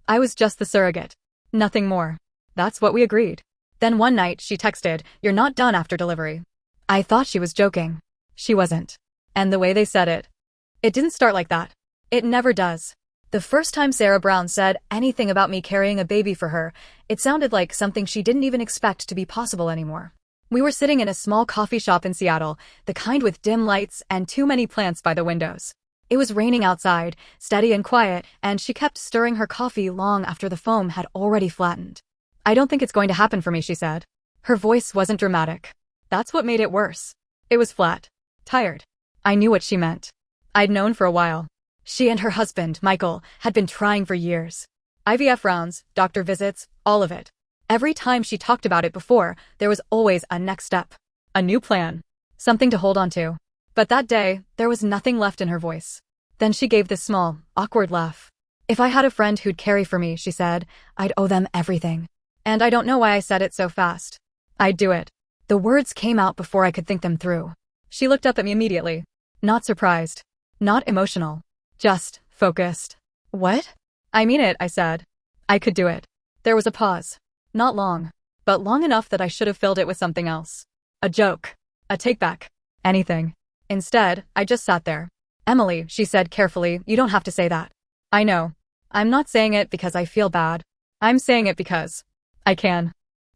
I was just the surrogate. Nothing more. That's what we agreed. Then one night, she texted, "You're not done after delivery." I thought she was joking. She wasn't. And the way they said it. It didn't start like that. It never does. The first time Sarah Brown said anything about me carrying a baby for her, it sounded like something she didn't even expect to be possible anymore. We were sitting in a small coffee shop in Seattle, the kind with dim lights and too many plants by the windows. It was raining outside, steady and quiet, and she kept stirring her coffee long after the foam had already flattened. "I don't think it's going to happen for me," she said. Her voice wasn't dramatic. That's what made it worse. It was flat. Tired. I knew what she meant. I'd known for a while. She and her husband, Michael, had been trying for years. IVF rounds, doctor visits, all of it. Every time she talked about it before, there was always a next step. A new plan. Something to hold on to. But that day, there was nothing left in her voice. Then she gave this small, awkward laugh. "If I had a friend who'd carry for me," she said, "I'd owe them everything." And I don't know why I said it so fast. I'd do it. The words came out before I could think them through. She looked up at me immediately. Not surprised. Not emotional. Just focused. "What?" "I mean it," I said. I could do it. There was a pause. Not long, but long enough that I should have filled it with something else. A joke. A take-back. Anything. Instead, I just sat there. "Emily," she said carefully, "you don't have to say that." "I know. I'm not saying it because I feel bad. I'm saying it because I can.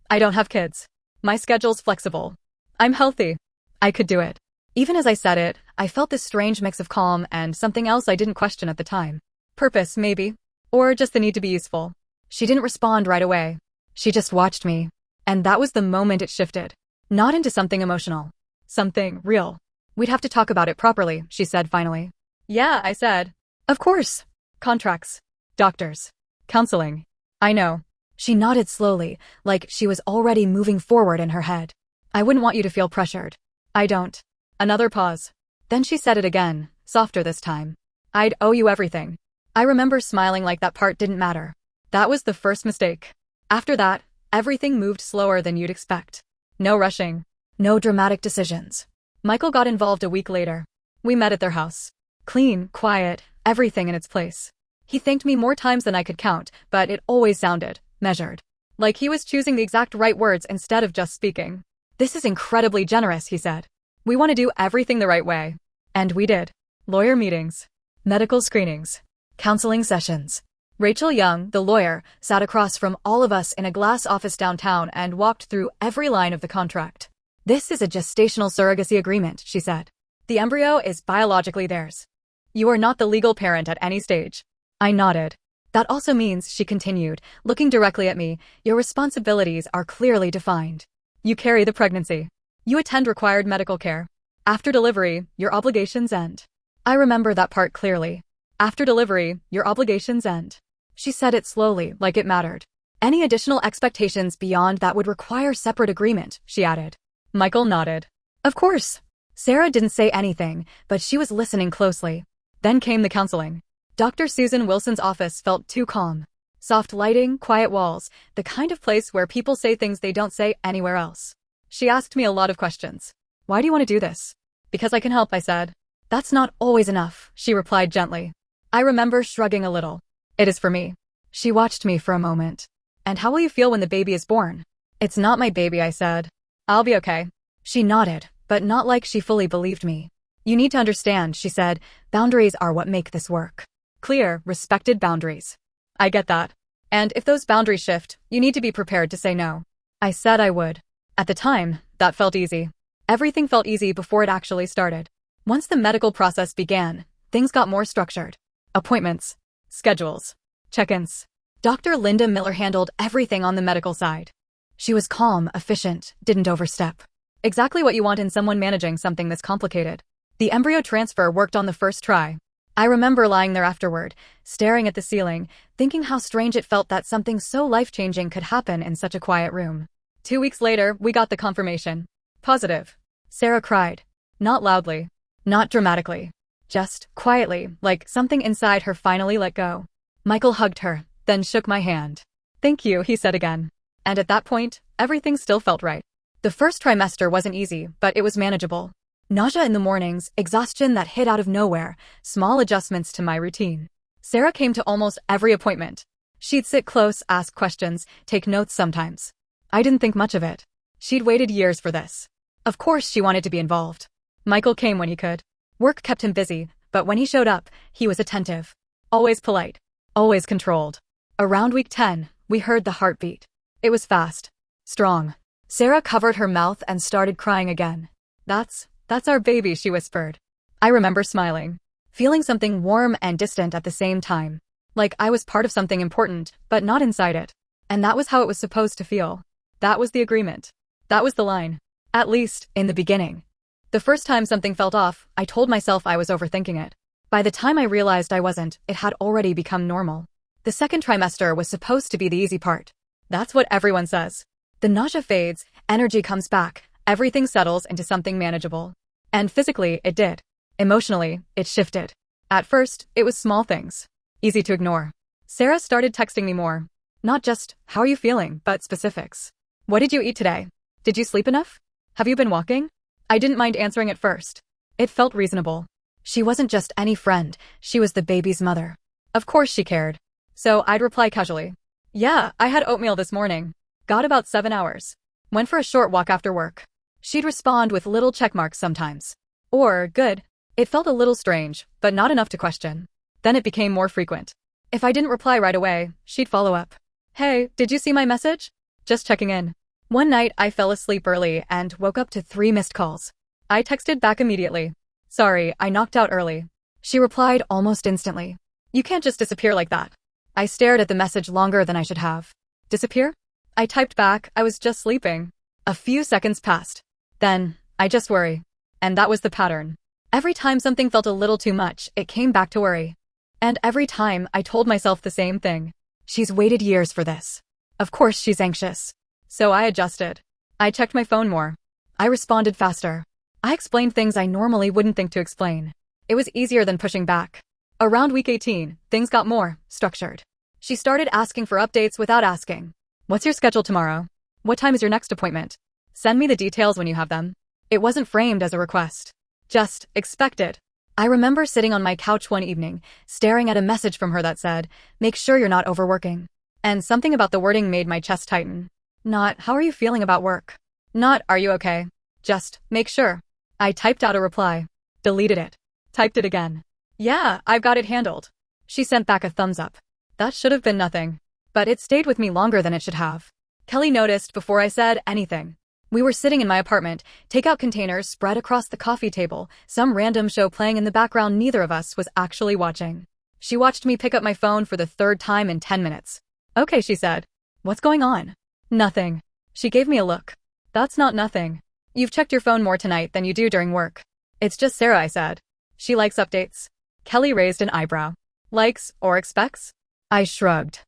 I don't have kids. My schedule's flexible. I'm healthy. I could do it." Even as I said it, I felt this strange mix of calm and something else I didn't question at the time. Purpose, maybe. Or just the need to be useful. She didn't respond right away. She just watched me. And that was the moment it shifted. Not into something emotional. Something real. "We'd have to talk about it properly," she said finally. "Yeah," I said. "Of course. Contracts. Doctors. Counseling." "I know." She nodded slowly, like she was already moving forward in her head. "I wouldn't want you to feel pressured." "I don't." Another pause. Then she said it again, softer this time. "I'd owe you everything." I remember smiling like that part didn't matter. That was the first mistake. After that, everything moved slower than you'd expect. No rushing. No dramatic decisions. Michael got involved a week later. We met at their house. Clean, quiet, everything in its place. He thanked me more times than I could count, but it always sounded measured. Like he was choosing the exact right words instead of just speaking. "This is incredibly generous," he said. "We want to do everything the right way." And we did. Lawyer meetings. Medical screenings. Counseling sessions. Rachel Young, the lawyer, sat across from all of us in a glass office downtown and walked through every line of the contract. "This is a gestational surrogacy agreement," she said. "The embryo is biologically theirs. You are not the legal parent at any stage." I nodded. "That also means," she continued, looking directly at me, "your responsibilities are clearly defined. You carry the pregnancy. You attend required medical care. After delivery, your obligations end." I remember that part clearly. After delivery, your obligations end. She said it slowly, like it mattered. "Any additional expectations beyond that would require separate agreement," she added. Michael nodded. "Of course." Sarah didn't say anything, but she was listening closely. Then came the counseling. Dr. Susan Wilson's office felt too calm. Soft lighting, quiet walls, the kind of place where people say things they don't say anywhere else. She asked me a lot of questions. "Why do you want to do this?" "Because I can help," I said. "That's not always enough," she replied gently. I remember shrugging a little. "It is for me." She watched me for a moment. "And how will you feel when the baby is born?" "It's not my baby," I said. "I'll be okay." She nodded, but not like she fully believed me. "You need to understand," she said, "boundaries are what make this work. Clear, respected boundaries." "I get that. And if those boundaries shift, you need to be prepared to say no." I said I would. At the time, that felt easy. Everything felt easy before it actually started. Once the medical process began, things got more structured. Appointments. Schedules. Check-ins. Dr. Linda Miller handled everything on the medical side. She was calm, efficient, didn't overstep. Exactly what you want in someone managing something this complicated. The embryo transfer worked on the first try. I remember lying there afterward, staring at the ceiling, thinking how strange it felt that something so life-changing could happen in such a quiet room. 2 weeks later, we got the confirmation. Positive. Sarah cried. Not loudly. Not dramatically. Just quietly, like something inside her finally let go. Michael hugged her, then shook my hand. "Thank you," he said again. And at that point, everything still felt right. The first trimester wasn't easy, but it was manageable. Nausea in the mornings, exhaustion that hit out of nowhere, small adjustments to my routine. Sarah came to almost every appointment. She'd sit close, ask questions, take notes sometimes. I didn't think much of it. She'd waited years for this. Of course she wanted to be involved. Michael came when he could. Work kept him busy, but when he showed up, he was attentive. Always polite. Always controlled. Around week 10, we heard the heartbeat. It was fast. Strong. Sarah covered her mouth and started crying again. That's our baby, she whispered. I remember smiling. Feeling something warm and distant at the same time. Like I was part of something important, but not inside it. And that was how it was supposed to feel. That was the agreement. That was the line. At least, in the beginning. The first time something felt off, I told myself I was overthinking it. By the time I realized I wasn't, it had already become normal. The second trimester was supposed to be the easy part. That's what everyone says. The nausea fades, energy comes back, everything settles into something manageable. And physically, it did. Emotionally, it shifted. At first, it was small things. Easy to ignore. Sarah started texting me more. Not just, how are you feeling, but specifics. What did you eat today? Did you sleep enough? Have you been walking? I didn't mind answering at first. It felt reasonable. She wasn't just any friend, she was the baby's mother. Of course she cared. So I'd reply casually. Yeah, I had oatmeal this morning. Got about 7 hours. Went for a short walk after work. She'd respond with little check marks sometimes. Or, good. It felt a little strange, but not enough to question. Then it became more frequent. If I didn't reply right away, she'd follow up. Hey, did you see my message? Just checking in. One night, I fell asleep early and woke up to 3 missed calls. I texted back immediately. Sorry, I knocked out early. She replied almost instantly. You can't just disappear like that. I stared at the message longer than I should have. Disappear? I typed back, I was just sleeping. A few seconds passed. Then, I just worry. And that was the pattern. Every time something felt a little too much, it came back to worry. And every time, I told myself the same thing. She's waited years for this. Of course she's anxious. So I adjusted. I checked my phone more. I responded faster. I explained things I normally wouldn't think to explain. It was easier than pushing back. Around week 18, things got more structured. She started asking for updates without asking. What's your schedule tomorrow? What time is your next appointment? Send me the details when you have them. It wasn't framed as a request. Just expect it. I remember sitting on my couch one evening, staring at a message from her that said, make sure you're not overworking. And something about the wording made my chest tighten. Not, how are you feeling about work? Not, are you okay? Just, make sure. I typed out a reply. Deleted it. Typed it again. Yeah, I've got it handled. She sent back a thumbs up. That should have been nothing. But it stayed with me longer than it should have. Kelly noticed before I said anything. We were sitting in my apartment, takeout containers spread across the coffee table, some random show playing in the background neither of us was actually watching. She watched me pick up my phone for the 3rd time in 10 minutes. Okay, she said. What's going on? Nothing. She gave me a look. That's not nothing. You've checked your phone more tonight than you do during work. It's just Sarah, I said. She likes updates. Kelly raised an eyebrow. Likes or expects? I shrugged.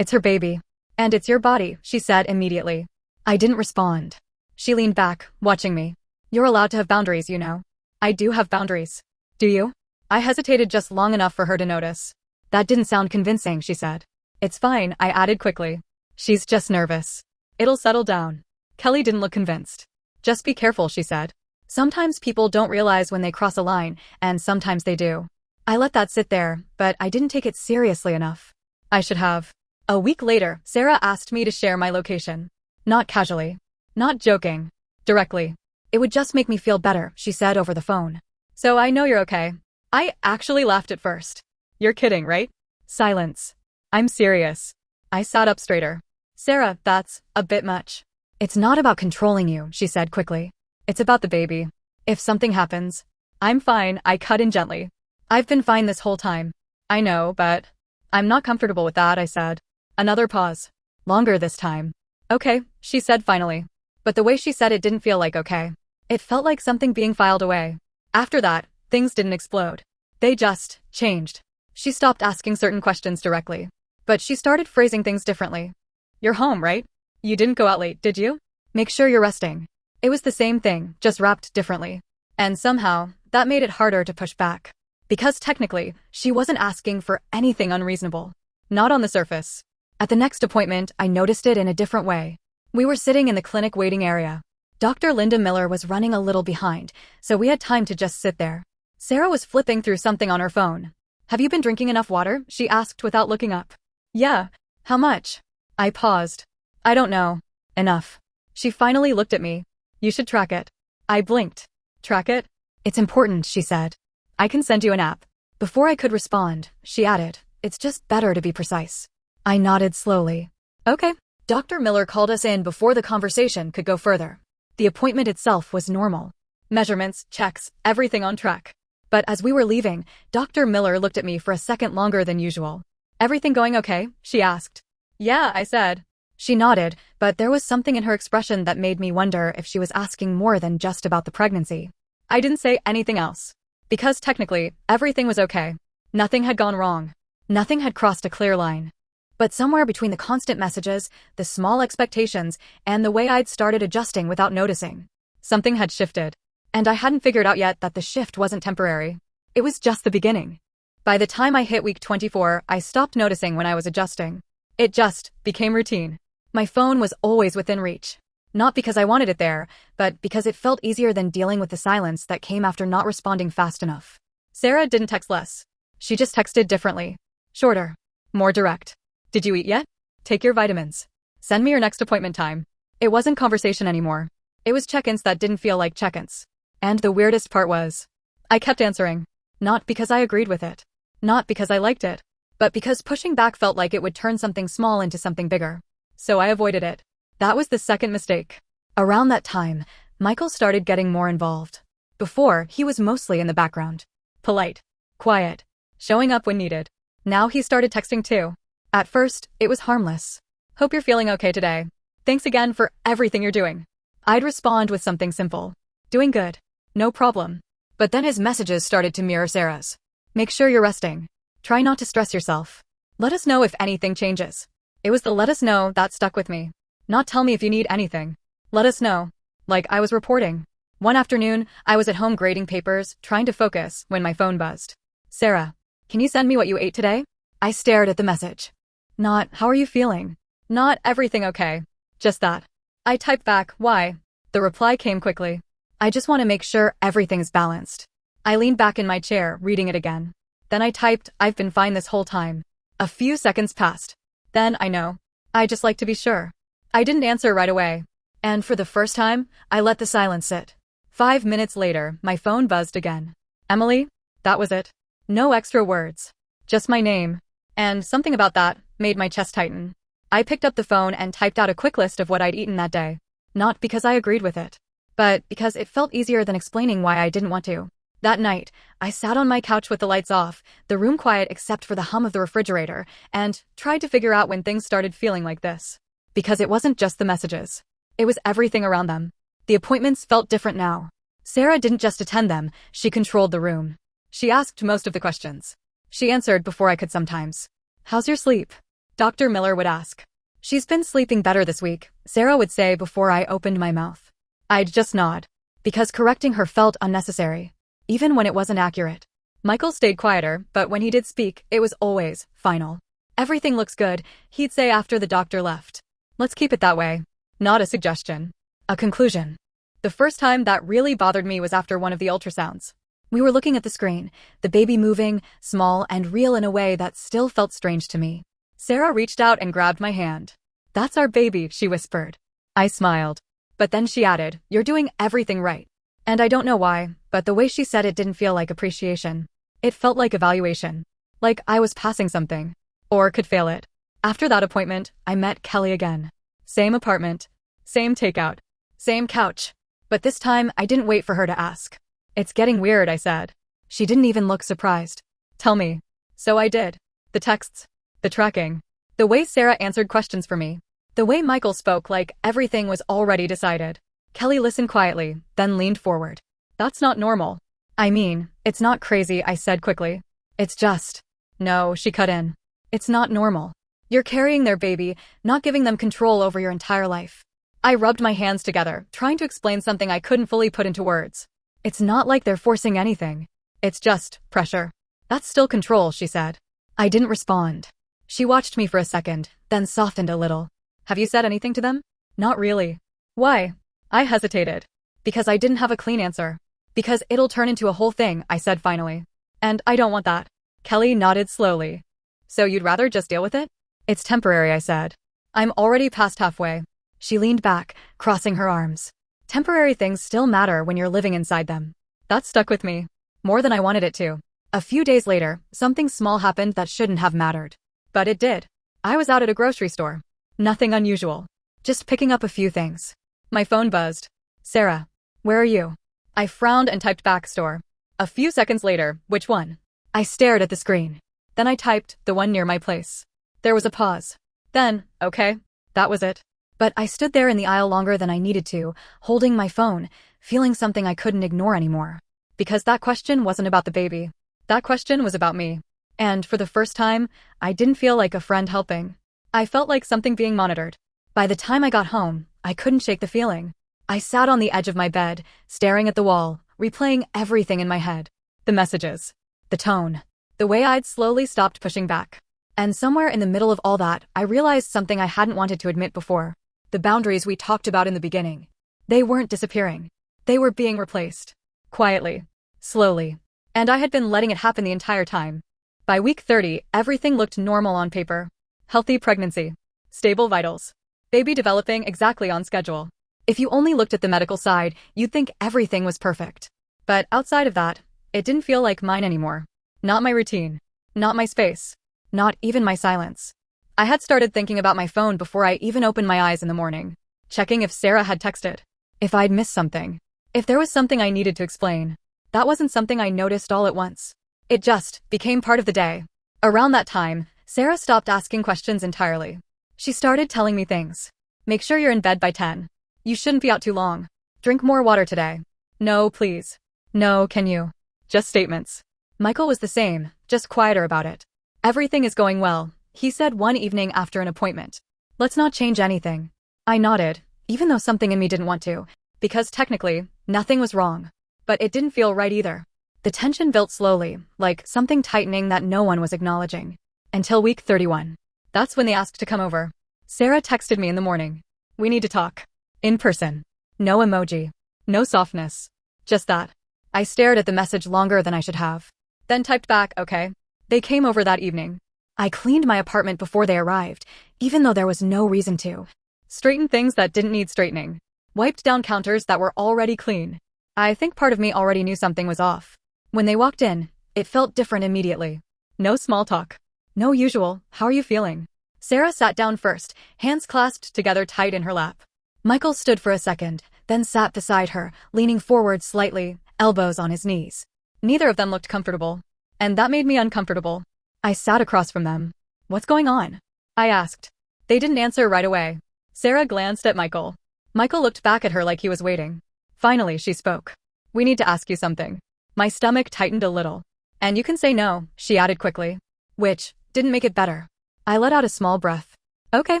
It's her baby. And it's your body, she said immediately. I didn't respond. She leaned back, watching me. You're allowed to have boundaries, you know. I do have boundaries. Do you? I hesitated just long enough for her to notice. That didn't sound convincing, she said. It's fine, I added quickly. She's just nervous. It'll settle down. Kelly didn't look convinced. Just be careful, she said. Sometimes people don't realize when they cross a line, and sometimes they do. I let that sit there, but I didn't take it seriously enough. I should have. A week later, Sarah asked me to share my location. Not casually. Not joking. Directly. It would just make me feel better, she said over the phone. So I know you're okay. I actually laughed at first. You're kidding, right? Silence. I'm serious. I sat up straighter. Sarah, that's a bit much. It's not about controlling you, she said quickly. It's about the baby. If something happens, I'm fine, I cut in gently. I've been fine this whole time. I know, but I'm not comfortable with that, I said. Another pause. Longer this time. Okay, she said finally. But the way she said it didn't feel like okay. It felt like something being filed away. After that, things didn't explode. They just changed. She stopped asking certain questions directly. But she started phrasing things differently. You're home, right? You didn't go out late, did you? Make sure you're resting. It was the same thing, just wrapped differently. And somehow, that made it harder to push back. Because technically, she wasn't asking for anything unreasonable. Not on the surface. At the next appointment, I noticed it in a different way. We were sitting in the clinic waiting area. Dr. Linda Miller was running a little behind, so we had time to just sit there. Sarah was flipping through something on her phone. Have you been drinking enough water? She asked without looking up. Yeah. How much? I paused. I don't know. Enough. She finally looked at me. You should track it. I blinked. Track it? It's important, she said. I can send you an app. Before I could respond, she added, it's just better to be precise. I nodded slowly. Okay. Dr. Miller called us in before the conversation could go further. The appointment itself was normal. Measurements, checks, everything on track. But as we were leaving, Dr. Miller looked at me for a second longer than usual. Everything going okay? She asked. Yeah, I said. She nodded, but there was something in her expression that made me wonder if she was asking more than just about the pregnancy. I didn't say anything else. Because technically, everything was okay. Nothing had gone wrong. Nothing had crossed a clear line. But somewhere between the constant messages, the small expectations, and the way I'd started adjusting without noticing, something had shifted. And I hadn't figured out yet that the shift wasn't temporary. It was just the beginning. By the time I hit week 24, I stopped noticing when I was adjusting. It just became routine. My phone was always within reach. Not because I wanted it there, but because it felt easier than dealing with the silence that came after not responding fast enough. Sarah didn't text less. She just texted differently. Shorter. More direct. Did you eat yet? Take your vitamins. Send me your next appointment time. It wasn't conversation anymore. It was check-ins that didn't feel like check-ins. And the weirdest part was, I kept answering. Not because I agreed with it. Not because I liked it. But because pushing back felt like it would turn something small into something bigger. So I avoided it. That was the second mistake. Around that time, Michael started getting more involved. Before, he was mostly in the background. Polite. Quiet. Showing up when needed. Now he started texting too. At first, it was harmless. Hope you're feeling okay today. Thanks again for everything you're doing. I'd respond with something simple. Doing good. No problem. But then his messages started to mirror Sarah's. Make sure you're resting. Try not to stress yourself. Let us know if anything changes. It was the let us know that stuck with me. Not tell me if you need anything. Let us know. Like I was reporting. One afternoon, I was at home grading papers, trying to focus, when my phone buzzed. Sarah, can you send me what you ate today? I stared at the message. Not, how are you feeling? Not, everything okay. Just that. I typed back, why? The reply came quickly. I just want to make sure everything's balanced. I leaned back in my chair, reading it again. Then I typed, I've been fine this whole time. A few seconds passed. Then, I know. I just like to be sure. I didn't answer right away. And for the first time, I let the silence sit. 5 minutes later, my phone buzzed again. Emily? That was it. No extra words. Just my name. And something about that made my chest tighten. I picked up the phone and typed out a quick list of what I'd eaten that day. Not because I agreed with it, but because it felt easier than explaining why I didn't want to. That night, I sat on my couch with the lights off, the room quiet except for the hum of the refrigerator, and tried to figure out when things started feeling like this. Because it wasn't just the messages. It was everything around them. The appointments felt different now. Sarah didn't just attend them, she controlled the room. She asked most of the questions. She answered before I could sometimes. How's your sleep? Dr. Miller would ask. She's been sleeping better this week, Sarah would say before I opened my mouth. I'd just nod. Because correcting her felt unnecessary. Even when it wasn't accurate. Michael stayed quieter, but when he did speak, it was always final. Everything looks good, he'd say after the doctor left. Let's keep it that way. Not a suggestion. A conclusion. The first time that really bothered me was after one of the ultrasounds. We were looking at the screen, the baby moving, small and real in a way that still felt strange to me. Sarah reached out and grabbed my hand. That's our baby, she whispered. I smiled. But then she added, you're doing everything right. And I don't know why, but the way she said it didn't feel like appreciation. It felt like evaluation. Like I was passing something. Or could fail it. After that appointment, I met Kelly again. Same apartment. Same takeout. Same couch. But this time, I didn't wait for her to ask. It's getting weird, I said. She didn't even look surprised. Tell me. So I did. The texts. The tracking. The way Sarah answered questions for me. The way Michael spoke like everything was already decided. Kelly listened quietly, then leaned forward. That's not normal. I mean, it's not crazy, I said quickly. It's just. No, she cut in. It's not normal. You're carrying their baby, not giving them control over your entire life. I rubbed my hands together, trying to explain something I couldn't fully put into words. It's not like they're forcing anything. It's just pressure. That's still control, she said. I didn't respond. She watched me for a second, then softened a little. Have you said anything to them? Not really. Why? I hesitated. Because I didn't have a clean answer. Because it'll turn into a whole thing, I said finally. And I don't want that. Kelly nodded slowly. So you'd rather just deal with it? It's temporary, I said. I'm already past halfway. She leaned back, crossing her arms. Temporary things still matter when you're living inside them. That stuck with me. More than I wanted it to. A few days later, something small happened that shouldn't have mattered. But it did. I was out at a grocery store. Nothing unusual. Just picking up a few things. My phone buzzed. Sarah, where are you? I frowned and typed back store. A few seconds later, which one? I stared at the screen. Then I typed the one near my place. There was a pause. Then, okay, that was it. But I stood there in the aisle longer than I needed to, holding my phone, feeling something I couldn't ignore anymore. Because that question wasn't about the baby. That question was about me. And for the first time, I didn't feel like a friend helping. I felt like something being monitored. By the time I got home, I couldn't shake the feeling. I sat on the edge of my bed, staring at the wall, replaying everything in my head. The messages. The tone. The way I'd slowly stopped pushing back. And somewhere in the middle of all that, I realized something I hadn't wanted to admit before. The boundaries we talked about in the beginning. They weren't disappearing. They were being replaced. Quietly. Slowly. And I had been letting it happen the entire time. By week 30, everything looked normal on paper. Healthy pregnancy. Stable vitals. Baby developing exactly on schedule. If you only looked at the medical side, you'd think everything was perfect. But outside of that, it didn't feel like mine anymore. Not my routine. Not my space. Not even my silence. I had started thinking about my phone before I even opened my eyes in the morning. Checking if Sarah had texted. If I'd missed something. If there was something I needed to explain. That wasn't something I noticed all at once. It just became part of the day. Around that time, Sarah stopped asking questions entirely. She started telling me things. Make sure you're in bed by 10. You shouldn't be out too long. Drink more water today. No, please. No, can you? Just statements. Michael was the same, just quieter about it. Everything is going well, he said one evening after an appointment. Let's not change anything. I nodded, even though something in me didn't want to, because technically, nothing was wrong. But it didn't feel right either. The tension built slowly, like something tightening that no one was acknowledging. Until week 31. That's when they asked to come over. Sarah texted me in the morning. We need to talk. In person. No emoji. No softness. Just that. I stared at the message longer than I should have. Then typed back, okay. They came over that evening. I cleaned my apartment before they arrived, even though there was no reason to. Straightened things that didn't need straightening. Wiped down counters that were already clean. I think part of me already knew something was off. When they walked in, it felt different immediately. No small talk. No usual, how are you feeling? Sarah sat down first, hands clasped together tight in her lap. Michael stood for a second, then sat beside her, leaning forward slightly, elbows on his knees. Neither of them looked comfortable. And that made me uncomfortable. I sat across from them. What's going on? I asked. They didn't answer right away. Sarah glanced at Michael. Michael looked back at her like he was waiting. Finally, she spoke. We need to ask you something. My stomach tightened a little. And you can say no, she added quickly. Which didn't make it better. I let out a small breath. Okay.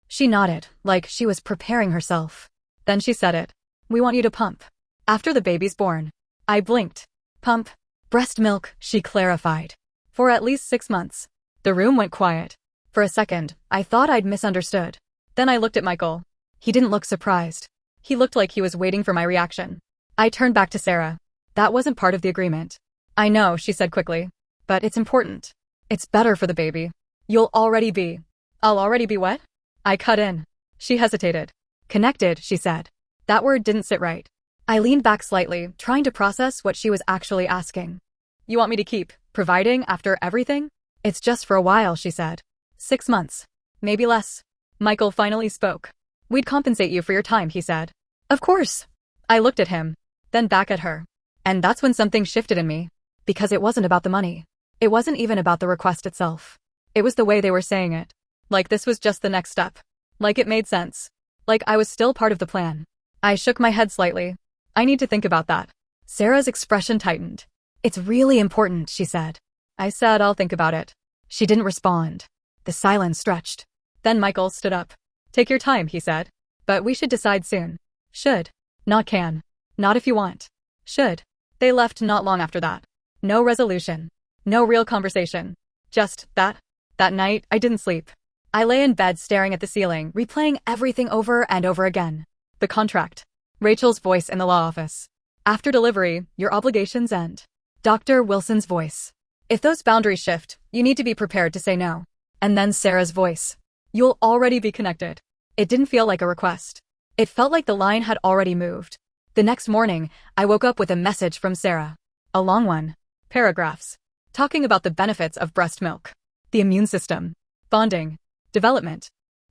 She nodded, like she was preparing herself. Then she said it. We want you to pump. After the baby's born. I blinked. Pump. Breast milk, she clarified. For at least 6 months. The room went quiet. For a second, I thought I'd misunderstood. Then I looked at Michael. He didn't look surprised. He looked like he was waiting for my reaction. I turned back to Sarah. That wasn't part of the agreement. I know, she said quickly. But it's important. It's better for the baby. I'll already be what? I cut in. She hesitated. Connected, she said. That word didn't sit right. I leaned back slightly, trying to process what she was actually asking. You want me to keep providing after everything? It's just for a while, she said. 6 months. Maybe less. Michael finally spoke. We'd compensate you for your time, he said. Of course. I looked at him, then back at her. And that's when something shifted in me. Because it wasn't about the money. It wasn't even about the request itself. It was the way they were saying it. Like this was just the next step. Like it made sense. Like I was still part of the plan. I shook my head slightly. I need to think about that. Sarah's expression tightened. It's really important, she said. I said I'll think about it. She didn't respond. The silence stretched. Then Michael stood up. Take your time, he said. But we should decide soon. Should. Not can. Not if you want. Should. They left not long after that. No resolution. No real conversation. Just that. That night, I didn't sleep. I lay in bed staring at the ceiling, replaying everything over and over again. The contract. Rachel's voice in the law office. After delivery, your obligations end. Dr. Wilson's voice. If those boundaries shift, you need to be prepared to say no. And then Sarah's voice. You'll already be connected. It didn't feel like a request. It felt like the line had already moved. The next morning, I woke up with a message from Sarah. A long one. Paragraphs. Talking about the benefits of breast milk. The immune system. Bonding. Development.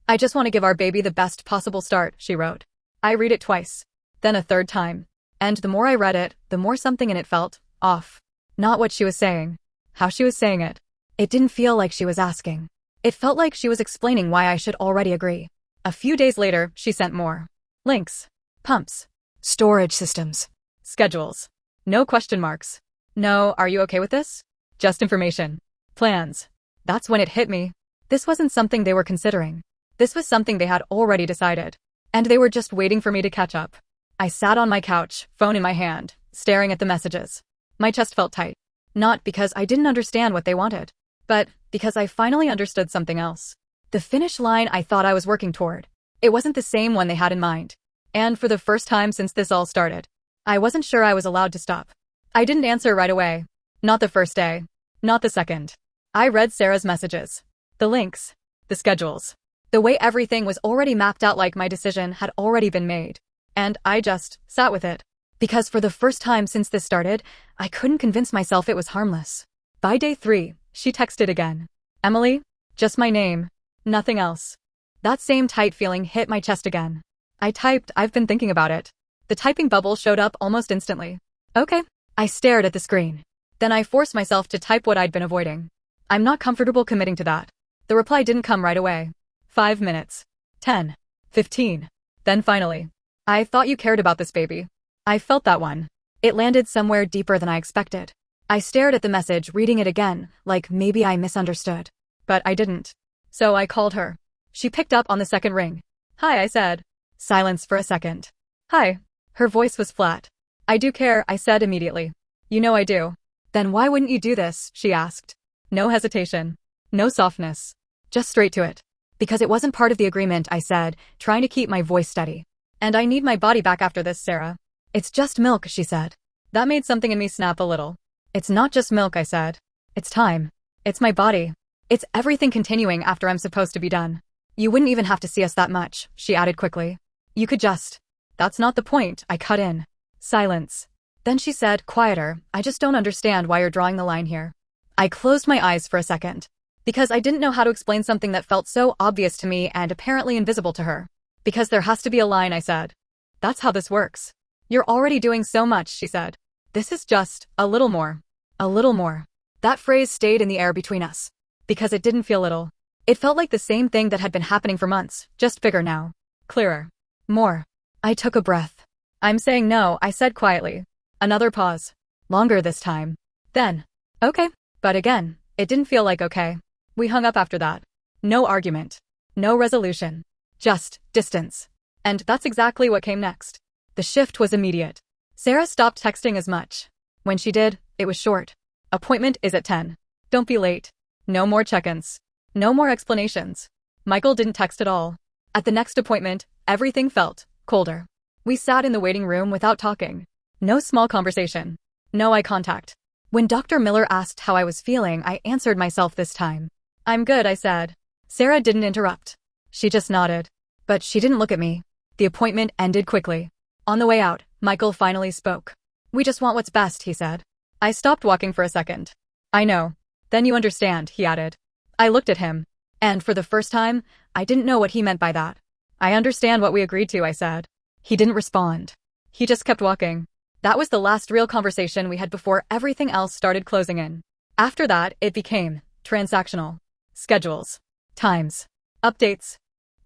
I just want to give our baby the best possible start, she wrote. I read it twice. Then a third time. And the more I read it, the more something in it felt off. Not what she was saying. How she was saying it. It didn't feel like she was asking. It felt like she was explaining why I should already agree. A few days later, she sent more. Links. Pumps. Storage systems. Schedules. No question marks. No, are you okay with this? Just information. Plans. That's when it hit me. This wasn't something they were considering. This was something they had already decided. And they were just waiting for me to catch up. I sat on my couch, phone in my hand, staring at the messages. My chest felt tight. Not because I didn't understand what they wanted, but because I finally understood something else. The finish line I thought I was working toward. It wasn't the same one they had in mind. And for the first time since this all started, I wasn't sure I was allowed to stop. I didn't answer right away. Not the first day. Not the second. I read Sarah's messages. The links. The schedules. The way everything was already mapped out, like my decision had already been made. And I just sat with it. Because for the first time since this started, I couldn't convince myself it was harmless. By day 3, she texted again. Emily? Just my name. Nothing else. That same tight feeling hit my chest again. I typed, I've been thinking about it. The typing bubble showed up almost instantly. Okay. I stared at the screen. Then I forced myself to type what I'd been avoiding. I'm not comfortable committing to that. The reply didn't come right away. 5 minutes. 10. 15. Then finally. I thought you cared about this baby. I felt that one. It landed somewhere deeper than I expected. I stared at the message, reading it again, like maybe I misunderstood. But I didn't. So I called her. She picked up on the second ring. Hi, I said. Silence for a second. Hi. Her voice was flat. I do care, I said immediately. You know I do. Then why wouldn't you do this, she asked. No hesitation. No softness. Just straight to it. Because it wasn't part of the agreement, I said, trying to keep my voice steady. And I need my body back after this, Sarah. It's just milk, she said. That made something in me snap a little. It's not just milk, I said. It's time. It's my body. It's everything continuing after I'm supposed to be done. You wouldn't even have to see us that much, she added quickly. You could just. That's not the point, I cut in. Silence. Then she said, quieter, I just don't understand why you're drawing the line here. I closed my eyes for a second. Because I didn't know how to explain something that felt so obvious to me and apparently invisible to her. Because there has to be a line, I said. That's how this works. You're already doing so much, she said. This is just a little more. A little more. That phrase stayed in the air between us. Because it didn't feel little. It felt like the same thing that had been happening for months, just bigger now. Clearer. More. I took a breath. I'm saying no, I said quietly. Another pause. Longer this time. Then. Okay. But again, it didn't feel like okay. We hung up after that. No argument. No resolution. Just distance. And that's exactly what came next. The shift was immediate. Sarah stopped texting as much. When she did, it was short. Appointment is at 10. Don't be late. No more check-ins. No more explanations. Michael didn't text at all. At the next appointment, everything felt colder. We sat in the waiting room without talking. No small conversation. No eye contact. When Dr. Miller asked how I was feeling, I answered myself this time. I'm good, I said. Sarah didn't interrupt. She just nodded. But she didn't look at me. The appointment ended quickly. On the way out, Michael finally spoke. We just want what's best, he said. I stopped walking for a second. I know. Then you understand, he added. I looked at him. And for the first time, I didn't know what he meant by that. I understand what we agreed to, I said. He didn't respond. He just kept walking. That was the last real conversation we had before everything else started closing in. After that, it became transactional. Schedules. Times. Updates.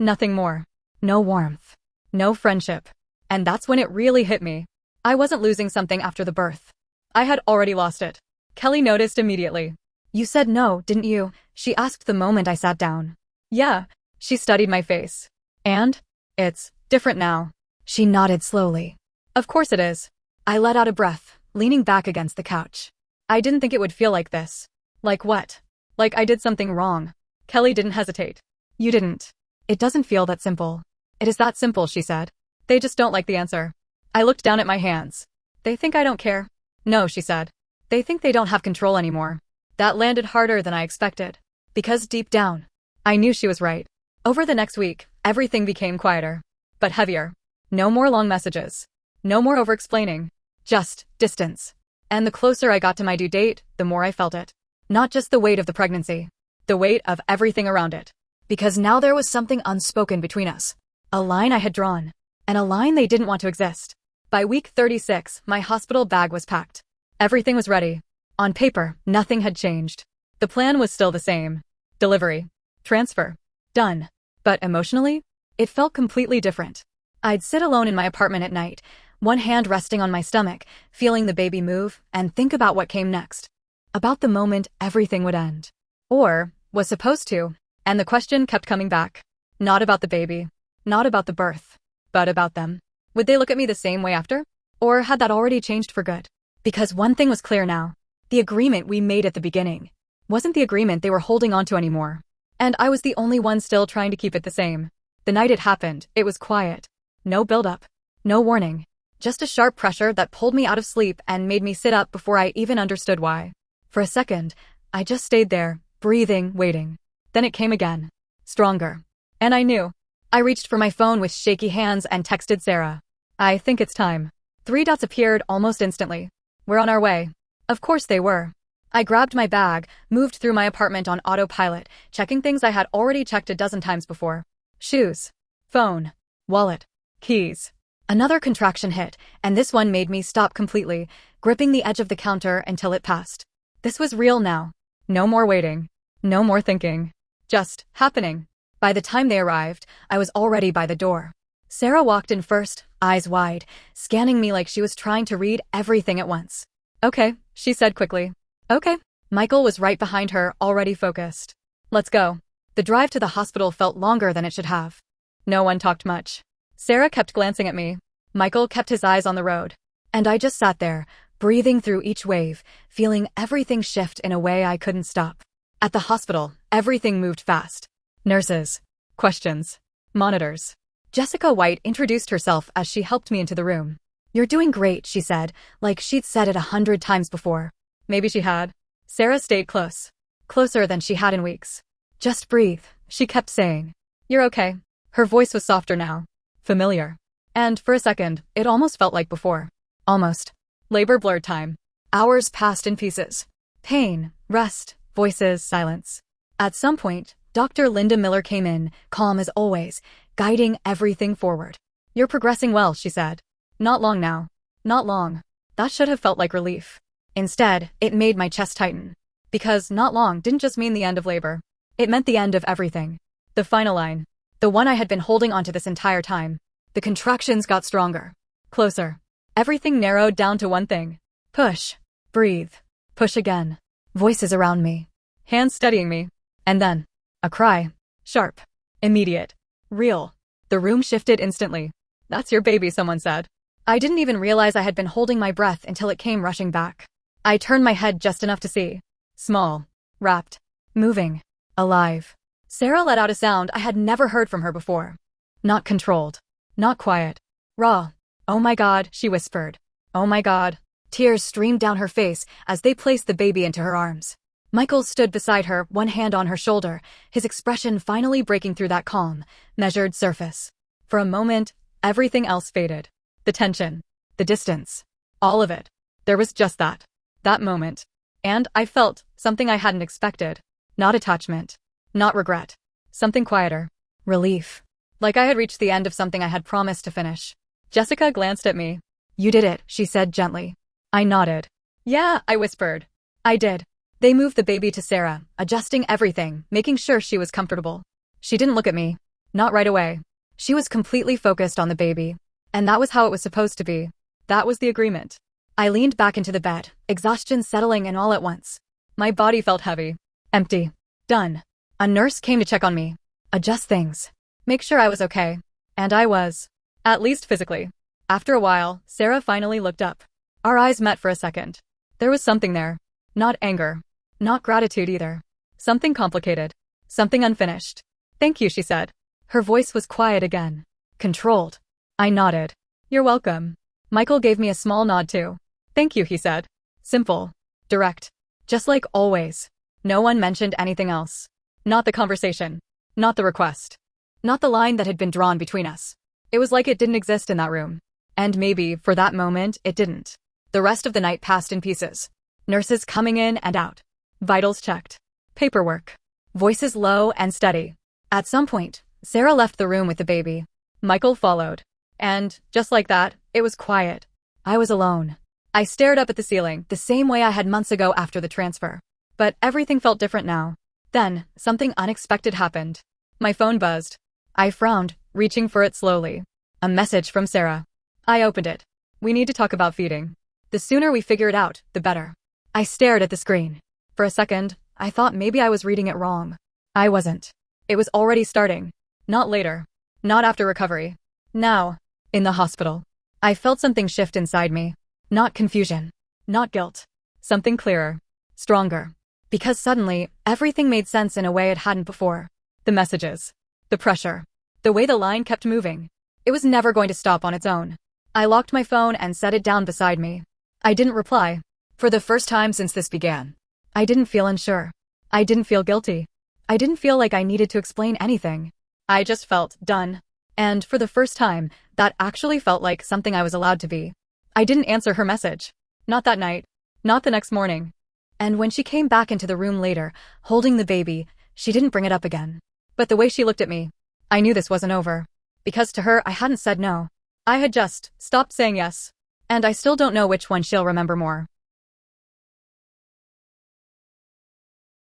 Nothing more. No warmth. No friendship. And that's when it really hit me. I wasn't losing something after the birth. I had already lost it. Kelly noticed immediately. You said no, didn't you? She asked the moment I sat down. Yeah. She studied my face. And? It's different now. She nodded slowly. Of course it is. I let out a breath, leaning back against the couch. I didn't think it would feel like this. Like what? Like I did something wrong. Kelly didn't hesitate. You didn't. It doesn't feel that simple. It is that simple, she said. They just don't like the answer. I looked down at my hands. They think I don't care. No, she said. They think they don't have control anymore. That landed harder than I expected. Because deep down, I knew she was right. Over the next week, everything became quieter, but heavier. No more long messages. No more over-explaining. Just distance. And the closer I got to my due date, the more I felt it. Not just the weight of the pregnancy, the weight of everything around it. Because now there was something unspoken between us. A line I had drawn, and a line they didn't want to exist. By week 36, my hospital bag was packed. Everything was ready. On paper, nothing had changed. The plan was still the same. Delivery. Transfer. Done. But emotionally, it felt completely different. I'd sit alone in my apartment at night, one hand resting on my stomach, feeling the baby move, and think about what came next. About the moment everything would end. Or, was supposed to. And the question kept coming back. Not about the baby. Not about the birth. But about them. Would they look at me the same way after? Or had that already changed for good? Because one thing was clear now. The agreement we made at the beginning wasn't the agreement they were holding on to anymore. And I was the only one still trying to keep it the same. The night it happened, it was quiet. No build-up. No warning. Just a sharp pressure that pulled me out of sleep and made me sit up before I even understood why. For a second, I just stayed there, breathing, waiting. Then it came again. Stronger. And I knew. I reached for my phone with shaky hands and texted Sarah. I think it's time. 3 dots appeared almost instantly. We're on our way. Of course they were. I grabbed my bag, moved through my apartment on autopilot, checking things I had already checked a dozen times before. Shoes. Phone. Wallet. Keys. Another contraction hit, and this one made me stop completely, gripping the edge of the counter until it passed. This was real now. No more waiting. No more thinking. Just happening. By the time they arrived, I was already by the door. Sarah walked in first, eyes wide, scanning me like she was trying to read everything at once. Okay, she said quickly. Okay. Michael was right behind her, already focused. Let's go. The drive to the hospital felt longer than it should have. No one talked much. Sarah kept glancing at me. Michael kept his eyes on the road. And I just sat there, breathing through each wave, feeling everything shift in a way I couldn't stop. At the hospital, everything moved fast. Nurses. Questions. Monitors. Jessica White introduced herself as she helped me into the room. You're doing great, she said, like she'd said it 100 times before. Maybe she had. Sarah stayed close. Closer than she had in weeks. Just breathe, she kept saying. You're okay. Her voice was softer now. Familiar. And for a second, it almost felt like before. Almost. Labor blurred time. Hours passed in pieces. Pain, rest, voices, silence. At some point, Dr. Linda Miller came in, calm as always, guiding everything forward. You're progressing well, she said. Not long now. Not long. That should have felt like relief. Instead, it made my chest tighten. Because not long didn't just mean the end of labor. It meant the end of everything. The final line. The one I had been holding onto this entire time. The contractions got stronger. Closer. Everything narrowed down to one thing. Push. Breathe. Push again. Voices around me. Hands steadying me. And then. A cry. Sharp. Immediate. Real. The room shifted instantly. That's your baby, someone said. I didn't even realize I had been holding my breath until it came rushing back. I turned my head just enough to see. Small. Wrapped. Moving. Alive. Sarah let out a sound I had never heard from her before. Not controlled. Not quiet. Raw. Oh my God, she whispered. Oh my God. Tears streamed down her face as they placed the baby into her arms. Michael stood beside her, one hand on her shoulder, his expression finally breaking through that calm, measured surface. For a moment, everything else faded. The tension. The distance. All of it. There was just that. That moment. And I felt something I hadn't expected. Not attachment. Not regret. Something quieter. Relief. Like I had reached the end of something I had promised to finish. Jessica glanced at me. You did it, she said gently. I nodded. Yeah, I whispered. I did. They moved the baby to Sarah, adjusting everything, making sure she was comfortable. She didn't look at me. Not right away. She was completely focused on the baby. And that was how it was supposed to be. That was the agreement. I leaned back into the bed, exhaustion settling in all at once. My body felt heavy. Empty. Done. A nurse came to check on me. Adjust things. Make sure I was okay. And I was. At least physically. After a while, Sarah finally looked up. Our eyes met for a second. There was something there. Not anger. Not gratitude either. Something complicated. Something unfinished. Thank you, she said. Her voice was quiet again. Controlled. I nodded. You're welcome. Michael gave me a small nod too. Thank you, he said. Simple. Direct. Just like always. No one mentioned anything else. Not the conversation. Not the request. Not the line that had been drawn between us. It was like it didn't exist in that room. And maybe, for that moment, it didn't. The rest of the night passed in pieces. Nurses coming in and out. Vitals checked. Paperwork. Voices low and steady. At some point, Sarah left the room with the baby. Michael followed. And, just like that, it was quiet. I was alone. I stared up at the ceiling, the same way I had months ago after the transfer. But everything felt different now. Then, something unexpected happened. My phone buzzed. I frowned, reaching for it slowly. A message from Sarah. I opened it. We need to talk about feeding. The sooner we figure it out, the better. I stared at the screen. For a second, I thought maybe I was reading it wrong. I wasn't. It was already starting. Not later. Not after recovery. Now. In the hospital. I felt something shift inside me. Not confusion. Not guilt. Something clearer. Stronger. Because suddenly, everything made sense in a way it hadn't before. The messages. The pressure. The way the line kept moving. It was never going to stop on its own. I locked my phone and set it down beside me. I didn't reply. For the first time since this began. I didn't feel unsure. I didn't feel guilty. I didn't feel like I needed to explain anything. I just felt done. And for the first time, that actually felt like something I was allowed to be. I didn't answer her message. Not that night. Not the next morning. And when she came back into the room later, holding the baby, she didn't bring it up again. But the way she looked at me, I knew this wasn't over. Because to her, I hadn't said no. I had just stopped saying yes. And I still don't know which one she'll remember more.